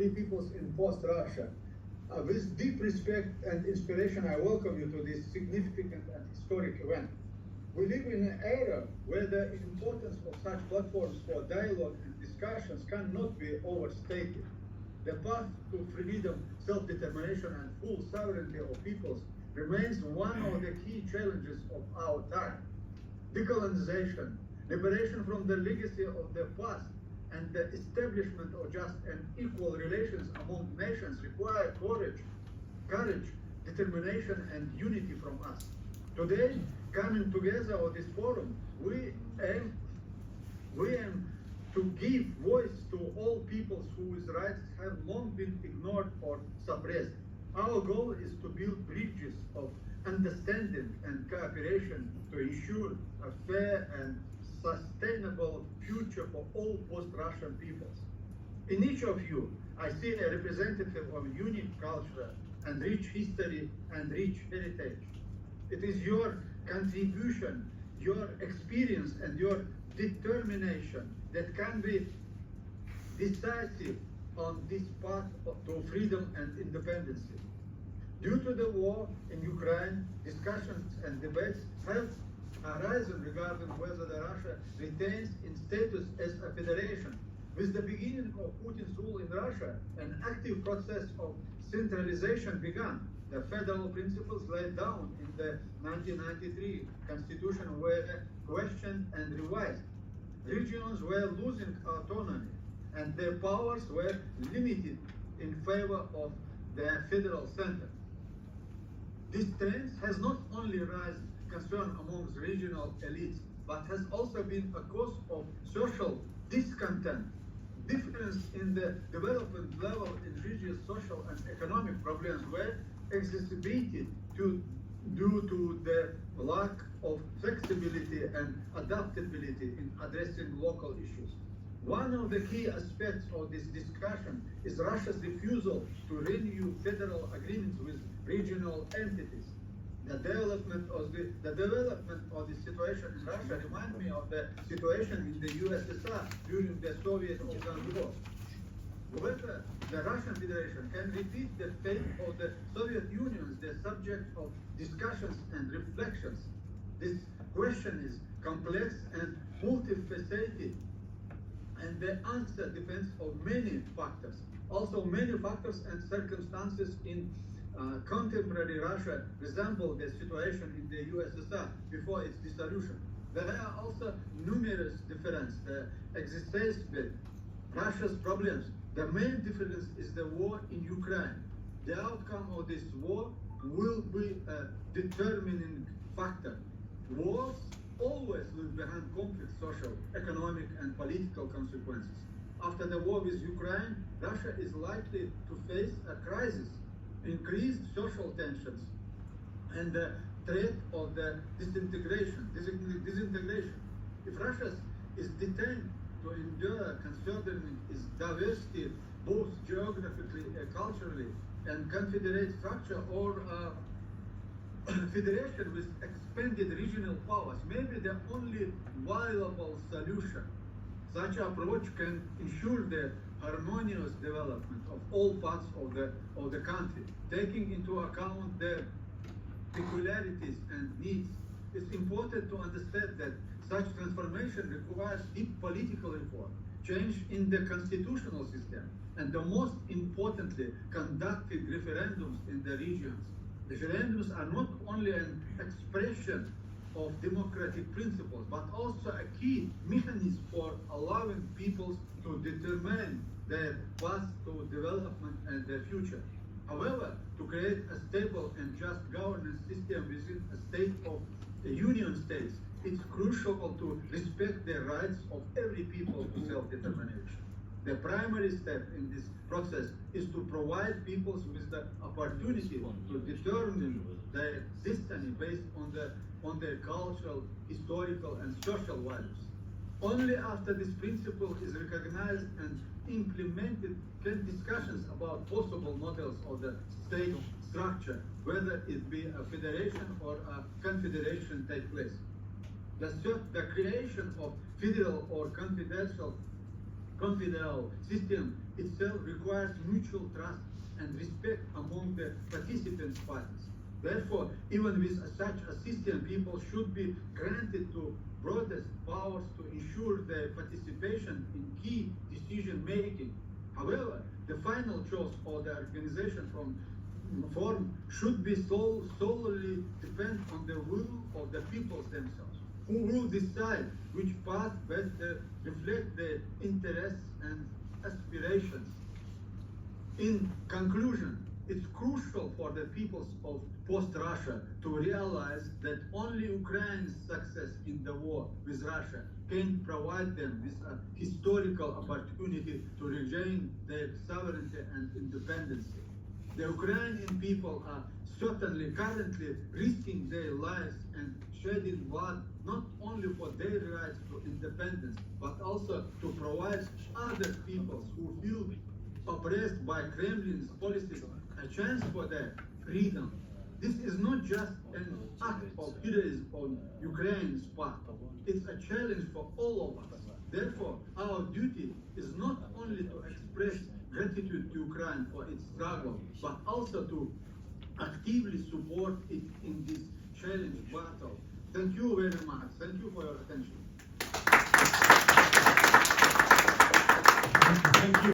free peoples in post-Russia. With deep respect and inspiration, I welcome you to this significant and historic event. We live in an era where the importance of such platforms for dialogue and discussions cannot be overstated. The path to freedom, self-determination, and full sovereignty of peoples remains one of the key challenges of our time. Decolonization, liberation from the legacy of the past, and the establishment of just and equal relations among nations require courage, determination, and unity from us. Today, coming together on this forum, we aim to give voice to all peoples whose rights have long been ignored or suppressed. Our goal is to build bridges of understanding and cooperation to ensure a fair and sustainable future for all post-Russian peoples. In each of you, I see a representative of unique culture and rich history and rich heritage. It is your contribution, your experience, and your determination that can be decisive on this path to freedom and independence. Due to the war in Ukraine, discussions and debates have arisen regarding whether Russia retains its status as a federation. With the beginning of Putin's rule in Russia, an active process of centralization began. The federal principles laid down in the 1993 constitution were questioned and revised. Regions were losing autonomy, and their powers were limited in favor of the federal center. This trend has not only raised concern amongst regional elites, but has also been a cause of social discontent. Difference in the development level in regional social and economic problems were exacerbated due to the lack of flexibility and adaptability in addressing local issues. One of the key aspects of this discussion is Russia's refusal to renew federal agreements with regional entities. The development of the situation in Russia reminds me of the situation in the USSR during the Soviet-Afghan War. Whether the Russian Federation can repeat the fate of the Soviet Union is the subject of discussions and reflections. This question is complex and multifaceted, and the answer depends on many factors. Also, many factors and circumstances in contemporary Russia resemble the situation in the USSR before its dissolution. There are also numerous differences that exacerbate Russia's problems. The main difference is the war in Ukraine. The outcome of this war will be a determining factor. Wars always leave behind complex social, economic, and political consequences. After the war with Ukraine, Russia is likely to face a crisis, increased social tensions, and the threat of the disintegration. If Russia is determined to endure considering its diversity, both geographically, culturally, and confederate structure, or federation with expanded regional powers, may be the only viable solution. Such approach can ensure the harmonious development of all parts of the country, taking into account their peculiarities and needs. It's important to understand that such transformation requires deep political reform, change in the constitutional system, and most importantly, conducting referendums in the regions. Referendums are not only an expression of democratic principles, but also a key mechanism for allowing peoples to determine their path to development and their future. However, to create a stable and just governance system within a state of the Union States, it's crucial to respect the rights of every people to self-determination. The primary step in this process is to provide peoples with the opportunity to determine their destiny based on their cultural, historical, and social values. Only after this principle is recognized and implemented can discussions about possible models of the state structure, whether it be a federation or a confederation, take place. The creation of federal or confederal confederal system itself requires mutual trust and respect among the participant parties. Therefore, even with such a system, people should be granted to broadest powers to ensure their participation in key decision making. However, the final choice of the organization from form should be solely depend on the will of the peoples themselves, who will decide which path best reflect their interests and aspirations. In conclusion, it's crucial for the peoples of post-Russia to realize that only Ukraine's success in the war with Russia can provide them with a historical opportunity to regain their sovereignty and independence. The Ukrainian people are certainly currently risking their lives and shedding blood not only for their rights to independence, but also to provide other peoples who feel oppressed by Kremlin's policies a chance for their freedom. This is not just an act of heroism on Ukraine's part. It's a challenge for all of us. Therefore, our duty is not only to express gratitude to Ukraine for its struggle, but also to actively support it in this challenge battle. Thank you very much. Thank you for your attention. Thank you.